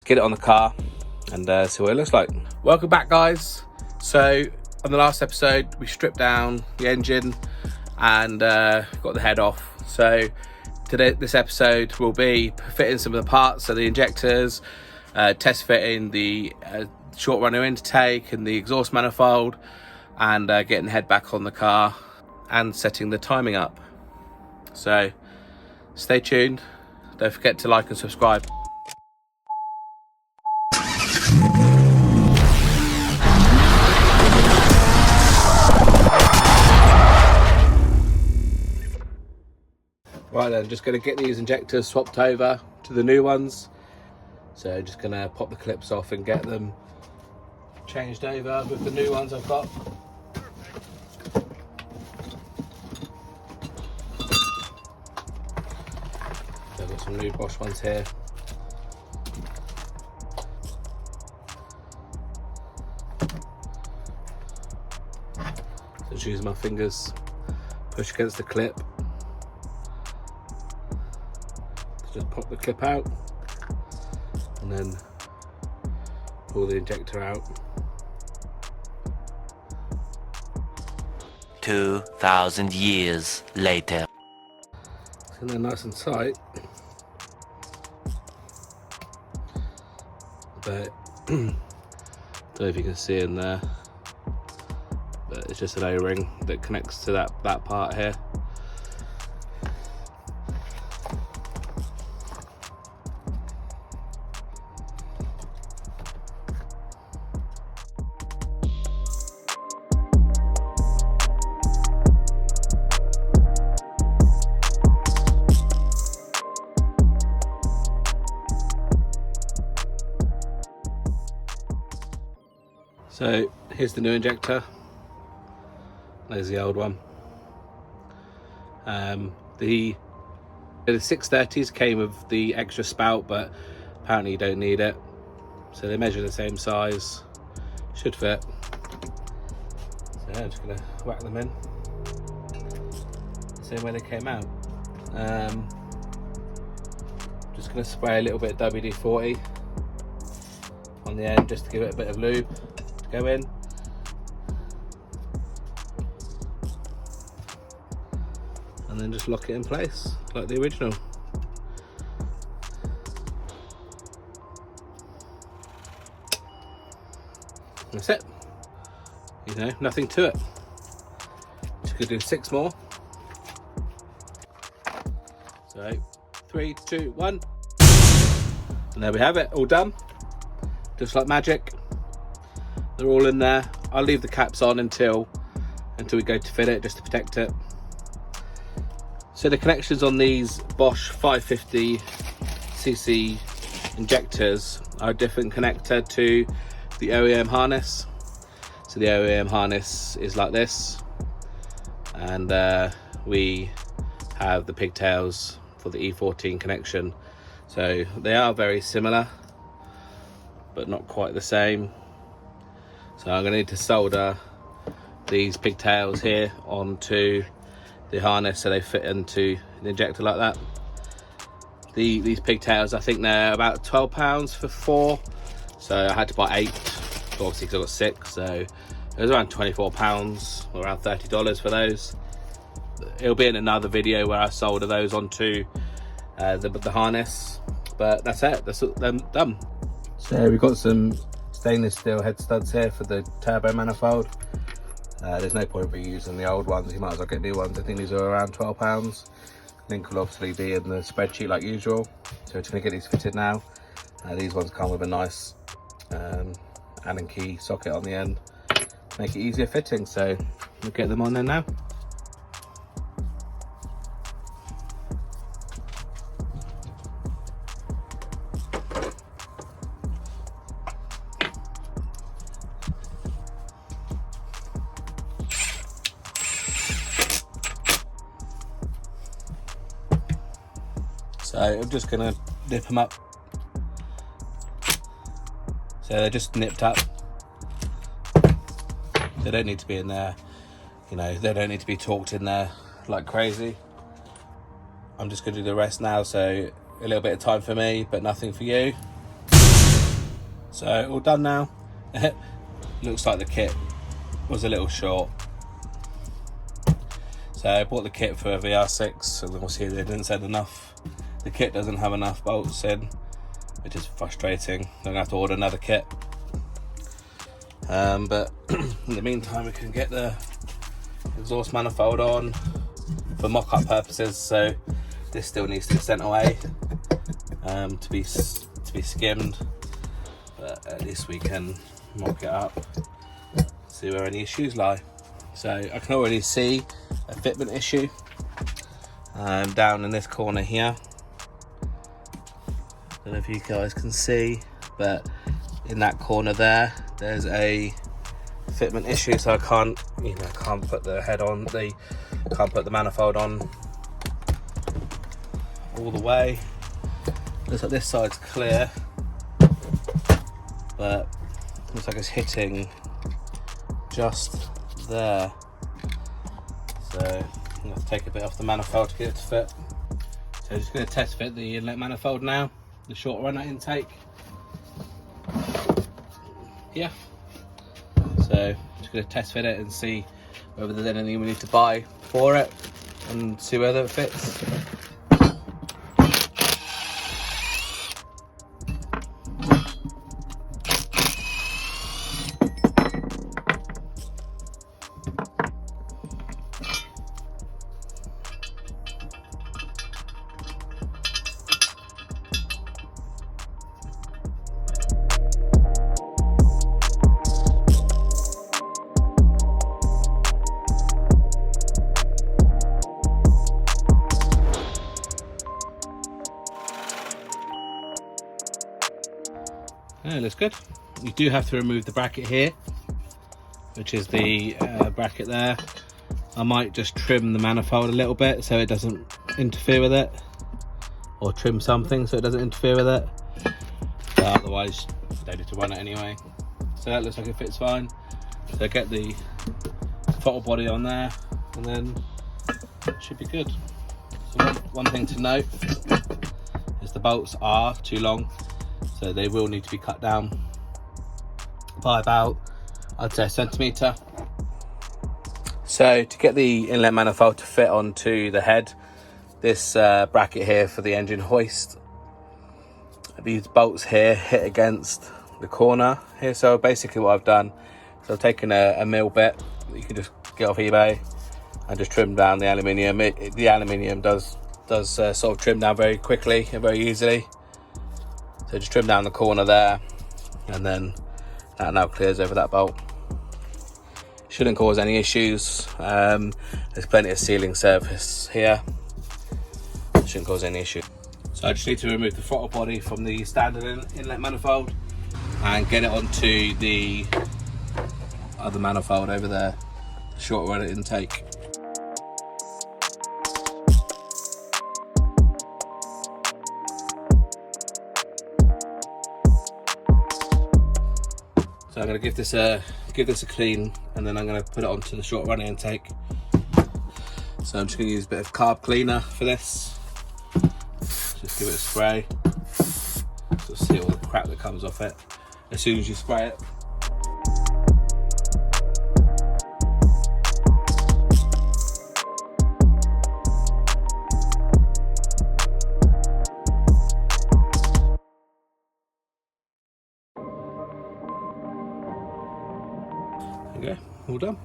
get it on the car and see what it looks like. Welcome back, guys. So on the last episode we stripped down the engine and got the head off. So today, this episode will be fitting some of the parts, so the injectors, test fitting the short runner intake and the exhaust manifold, and getting the head back on the car and setting the timing up. So stay tuned, don't forget to like and subscribe. Right then, just going to get these injectors swapped over to the new ones. So just going to pop the clips off and get them changed over with the new ones I've got. So I've got some new Bosch ones here. So just using my fingers, push against the clip. Just pop the clip out and then pull the injector out. 2,000 years later. So they're nice and tight, but don't know if you can see in there, but it's just an O-ring that connects to that part here. So here's the new injector, there's the old one. The 630s came with the extra spout, but apparently you don't need it. So they measure the same size, should fit. So yeah, I'm just gonna whack them in, the same way they came out. Just gonna spray a little bit of WD-40 on the end just to give it a bit of lube. Go in, and then just lock it in place like the original. That's it. You know, nothing to it. Just gonna do 6 more. So 3, 2, 1, and there we have it, all done, just like magic. They're all in there. I'll leave the caps on until we go to fit it, just to protect it. So the connections on these Bosch 550cc injectors are a different connector to the OEM harness. So the OEM harness is like this, and we have the pigtails for the E14 connection. So they are very similar, but not quite the same. So I'm going to need to solder these pigtails here onto the harness so they fit into the injector like that. These pigtails, I think they're about £12 for 4. So I had to buy 8, obviously because I got 6. So it was around £24 or around $30 for those. It'll be in another video where I solder those onto the harness. But that's it, that's them done. So we've got some stainless steel head studs here for the turbo manifold. There's no point reusing the old ones, you might as well get new ones. I think these are around £12. Link will obviously be in the spreadsheet like usual. So we're just going to get these fitted now. These ones come with a nice Allen key socket on the end, make it easier fitting. So we'll get them on there now. So I'm just gonna nip them up. So they're just nipped up. They don't need to be in there, you know, they don't need to be torqued in there like crazy. I'm just gonna do the rest now, so a little bit of time for me, but nothing for you. So all done now. Looks like the kit was a little short. So I bought the kit for a VR6, and we'll see they didn't send enough. The kit doesn't have enough bolts in, which is frustrating. I'm gonna have to order another kit. But in the meantime, we can get the exhaust manifold on for mock-up purposes. So this still needs to be sent away to be skimmed, but at least we can mock it up, see where any issues lie. So I can already see a fitment issue down in this corner here. Don't know if you guys can see, but in that corner there's a fitment issue, so I can't put the head on, can't put the manifold on all the way. Looks like this side's clear, but looks like it's hitting just there. So I'm going to take a bit off the manifold to get it to fit. So I'm just going to test fit the inlet manifold now, the short runner intake. Yeah. So just going to test fit it and see whether there's anything we need to buy for it and see whether it fits. Yeah, looks good. You do have to remove the bracket here, which is the bracket there. I might just trim the manifold a little bit so it doesn't interfere with it, or trim something so it doesn't interfere with it, but otherwise you don't need to run it anyway. So that looks like it fits fine. So get the throttle body on there and then it should be good. So one thing to note is the bolts are too long, so they will need to be cut down by about, I'd say, a centimetre. So to get the inlet manifold to fit onto the head, this bracket here for the engine hoist, these bolts here hit against the corner here. So basically what I've done is I've taken a mill bit that you can just get off eBay and just trim down the aluminium. The aluminium does sort of trim down very quickly and very easily. So just trim down the corner there, and then that now clears over that bolt. Shouldn't cause any issues. There's plenty of sealing surface here. Shouldn't cause any issue. So I just need to remove the throttle body from the standard inlet manifold and get it onto the other manifold over there, the short runner intake. So I'm going to give this a clean, and then I'm going to put it onto the short runner intake. So I'm just going to use a bit of carb cleaner for this. Just give it a spray. So see all the crap that comes off it as soon as you spray it. Okay, all done.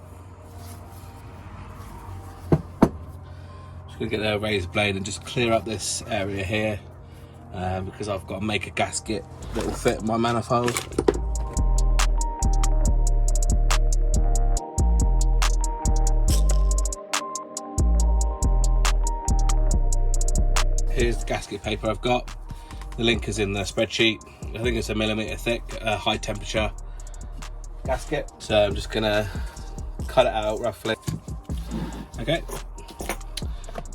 Just gonna get the razor blade and just clear up this area here because I've got to make a gasket that will fit my manifold. Here's the gasket paper I've got. The link is in the spreadsheet. I think it's 1 millimeter thick, high temperature gasket. So I'm just gonna cut it out roughly. Okay,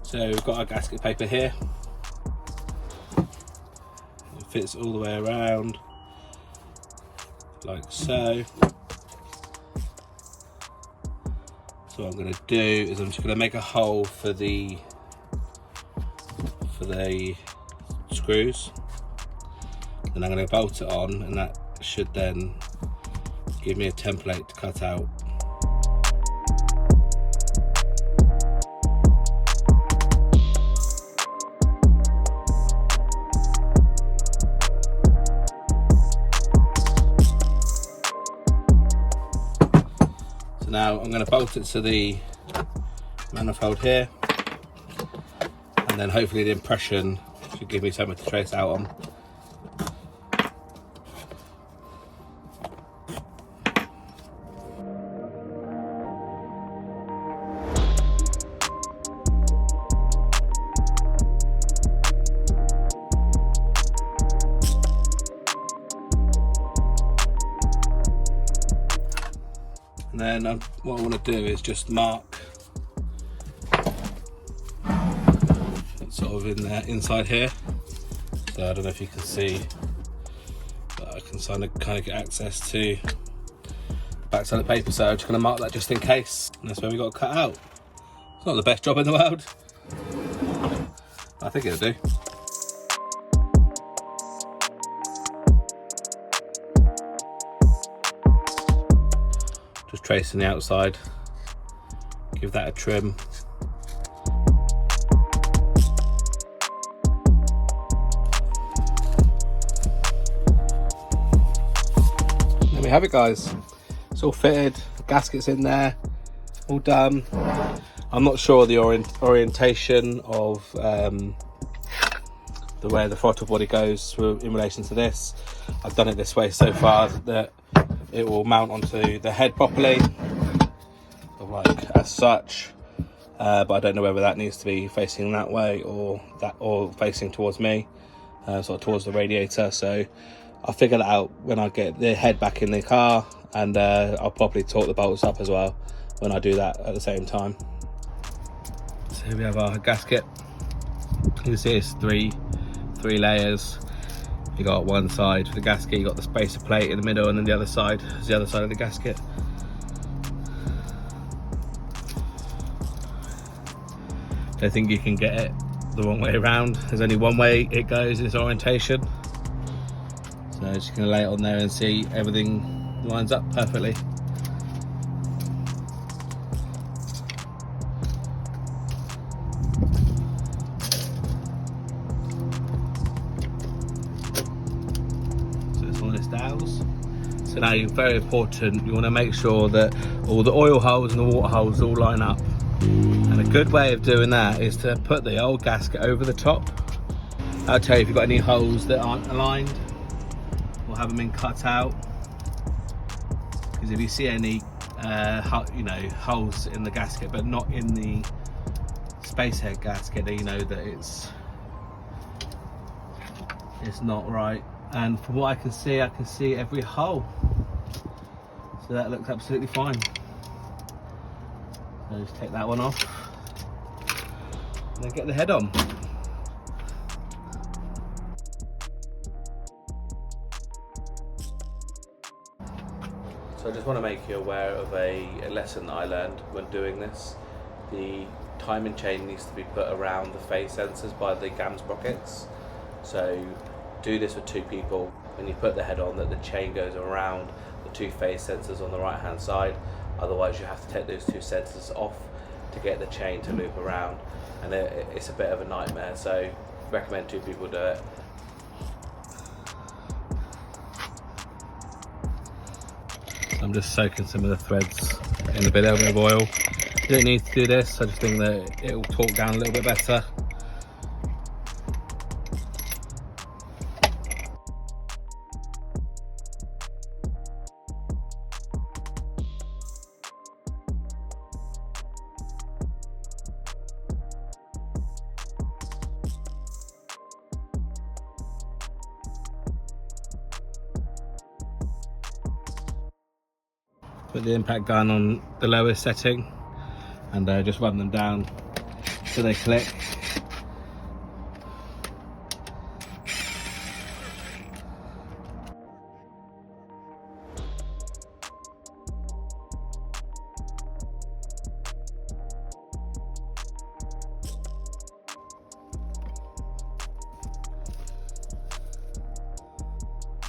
so we've got our gasket paper here. It fits all the way around like so. So what I'm gonna do is I'm just gonna make a hole for the screws, and I'm gonna bolt it on, and that should then give me a template to cut out. So now I'm going to bolt it to the manifold here, and then hopefully the impression should give me something to trace out on. And then what I want to do is just mark sort of in there inside here. So I don't know if you can see, but I can kind of get access to the back side of the paper. So I'm just going to mark that just in case. And that's where we got to cut out. It's not the best job in the world. I think it'll do. Just tracing the outside, give that a trim. There we have it, guys. It's all fitted, gaskets in there, all done. I'm not sure the orientation of the way the throttle body goes in relation to this. I've done it this way so far that it will mount onto the head properly, like as such, but I don't know whether that needs to be facing that way or facing towards me, sort of towards the radiator. So I'll figure that out when I get the head back in the car, and I'll probably torque the bolts up as well when I do that at the same time. So here we have our gasket. You can see it's three layers. You got one side for the gasket, you got the spacer plate in the middle, and then the other side is the other side of the gasket. Don't think you can get it the wrong way around. There's only one way it goes, it's orientation. So just gonna lay it on there and see everything lines up perfectly. So now, very important, you want to make sure that all the oil holes and the water holes all line up. And a good way of doing that is to put the old gasket over the top. I'll tell you if you've got any holes that aren't aligned, or haven't been cut out. Because if you see any holes in the gasket but not in the space head gasket, then you know that it's not right. And from what I can see every hole. So that looks absolutely fine. So just take that one off and then get the head on. So I just want to make you aware of a lesson that I learned when doing this. The timing chain needs to be put around the phase sensors by the GAM sprockets. So do this with two people. When you put the head on, that the chain goes around the two phase sensors on the right hand side. Otherwise you have to take those two sensors off to get the chain to loop around, and it's a bit of a nightmare. So recommend two people do it. I'm just soaking some of the threads in a little bit of oil. You don't need to do this, I just think that it will torque down a little bit better. Put the impact gun on the lowest setting and just run them down till they click.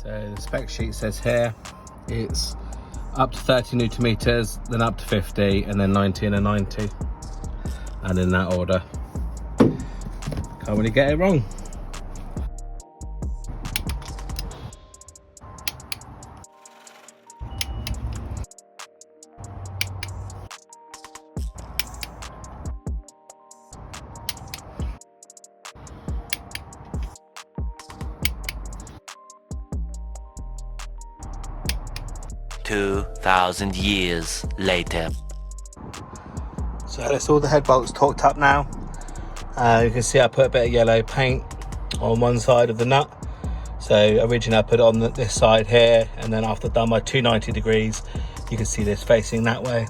So the spec sheet says here it's up to 30 Newton meters, then up to 50, and then 90 and a 90, and in that order. Can't really get it wrong. $2,000 years later. So that's all the head bolts torqued up now. You can see I put a bit of yellow paint on one side of the nut. So originally I put it on this side here, and then after done my 290 degrees, you can see this facing that way.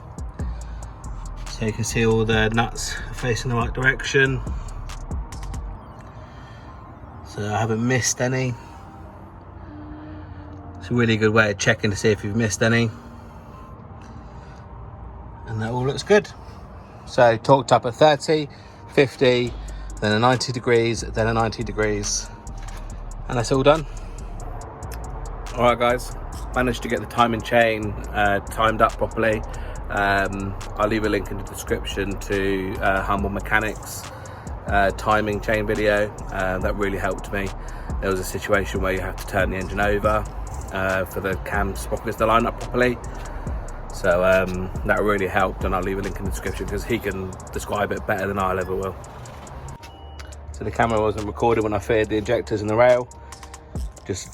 So you can see all the nuts facing the right direction. So I haven't missed any. It's a really good way of checking to see if you've missed any. And that all looks good. So torqued up at 30, 50, then a 90 degrees, then a 90 degrees. And that's all done. All right guys, managed to get the timing chain timed up properly. I'll leave a link in the description to HumbleMechanic's timing chain video. That really helped me. There was a situation where you have to turn the engine over for the cam sprockets to line up properly. So that really helped, and I'll leave a link in the description because he can describe it better than I'll ever will. So the camera wasn't recorded when I fitted the injectors in the rail.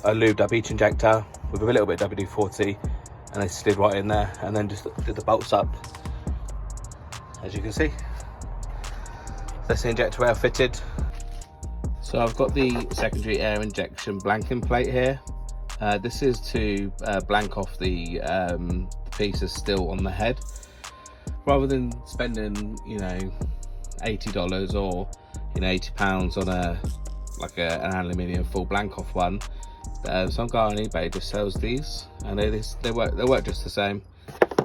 I lubed up each injector with a little bit of WD-40 and I slid right in there, and then just did the bolts up, as you can see. That's the injector rail fitted. So I've got the secondary air injection blanking plate here. This is to blank off the pieces still on the head, rather than spending, you know, $80 or, you know, £80 on an aluminium full blank off one. Some guy on eBay just sells these, and they work just the same.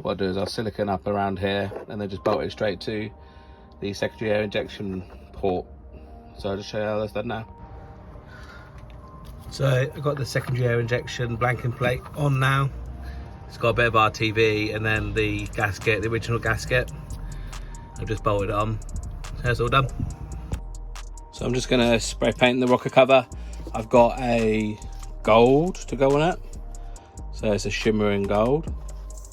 What I'll do is I'll silicone up around here and then just bolt it straight to the secondary air injection port. So I'll just show you how that's done now. So I've got the secondary air injection blanking plate on now. It's got a bit of RTV and then the gasket, the original gasket. I've just bolted it on. So that's all done. So I'm just going to spray paint the rocker cover. I've got a gold to go on it. So it's a shimmering gold.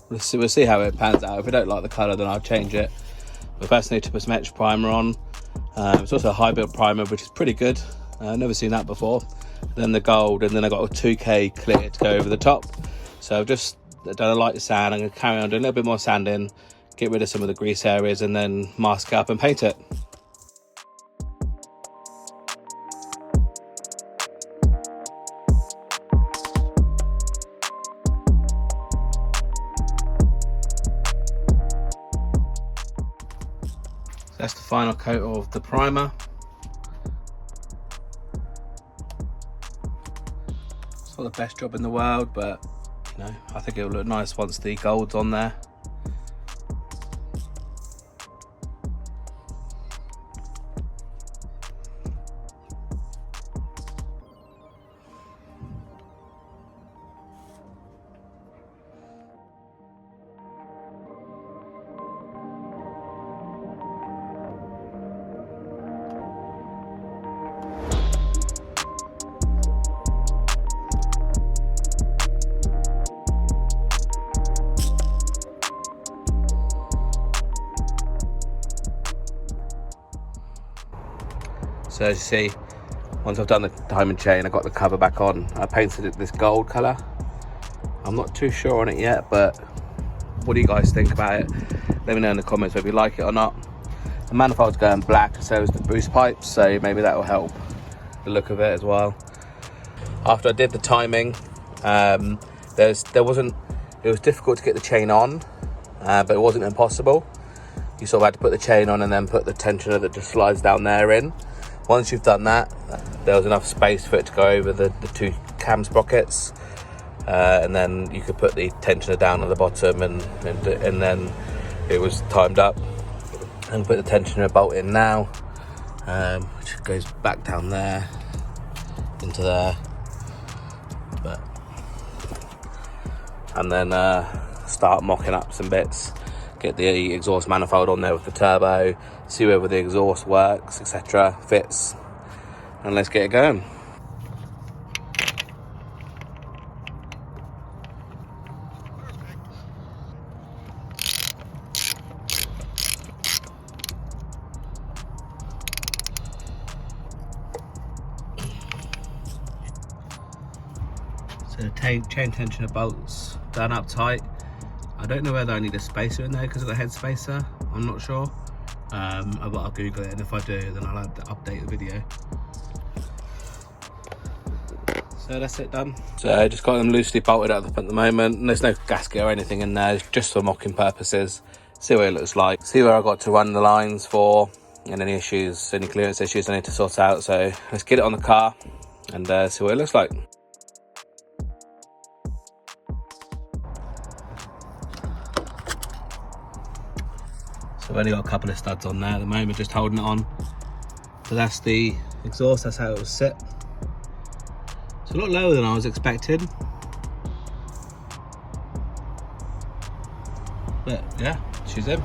We'll see how it pans out. If I don't like the colour, then I'll change it. But first I need to put some extra primer on. It's also a high build primer, which is pretty good. I've never seen that before. Then the gold, and then I got a 2K clear to go over the top. So I've just done a light sand. I'm going to carry on doing a little bit more sanding, get rid of some of the grease areas, and then mask it up and paint it. That's the final coat of the primer. It's not the best job in the world, but you know, I think it'll look nice once the gold's on there. So as you see, once I've done the diamond chain, I got the cover back on. I painted it this gold colour. I'm not too sure on it yet, but what do you guys think about it? Let me know in the comments whether you like it or not. The manifold's going black, so is the boost pipes, so maybe that will help the look of it as well. After I did the timing, it was difficult to get the chain on, but it wasn't impossible. You sort of had to put the chain on and then put the tensioner that just slides down there in. Once you've done that, there was enough space for it to go over the two cam sprockets, and then you could put the tensioner down at the bottom, and then it was timed up. And put the tensioner bolt in now, which goes back down there into there. But and then start mocking up some bits, get the exhaust manifold on there with the turbo, see whether the exhaust works, etc., fits, and let's get it going. So the chain tensioner bolts done up tight. I don't know whether I need a spacer in there because of the head spacer. I'm not sure. But I'll Google it, and if I do, then I'll have to update the video. So that's it done. So I just got them loosely bolted up at the moment, and there's no gasket or anything in there. It's just for mocking purposes. See what it looks like. See where I got to run the lines for, and any issues, any clearance issues I need to sort out. So let's get it on the car and see what it looks like. So I've only got a couple of studs on there at the moment, just holding it on. So that's the exhaust, that's how it was set. It's a lot lower than I was expecting. But yeah, she's in.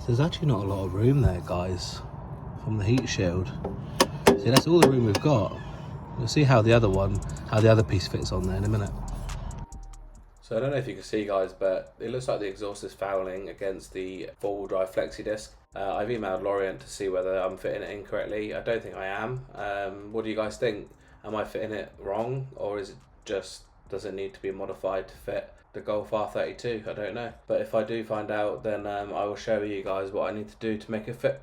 There's actually not a lot of room there, guys, from the heat shield. See, that's all the room we've got. We'll see how the other piece fits on there in a minute. So I don't know if you can see, guys, but it looks like the exhaust is fouling against the four-wheel drive flexi disc. I've emailed Lorient to see whether I'm fitting it incorrectly. I don't think I am. What do you guys think? Am I fitting it wrong, or is it just, does it need to be modified to fit the Golf R32? I don't know. But if I do find out, then I will show you guys what I need to do to make it fit.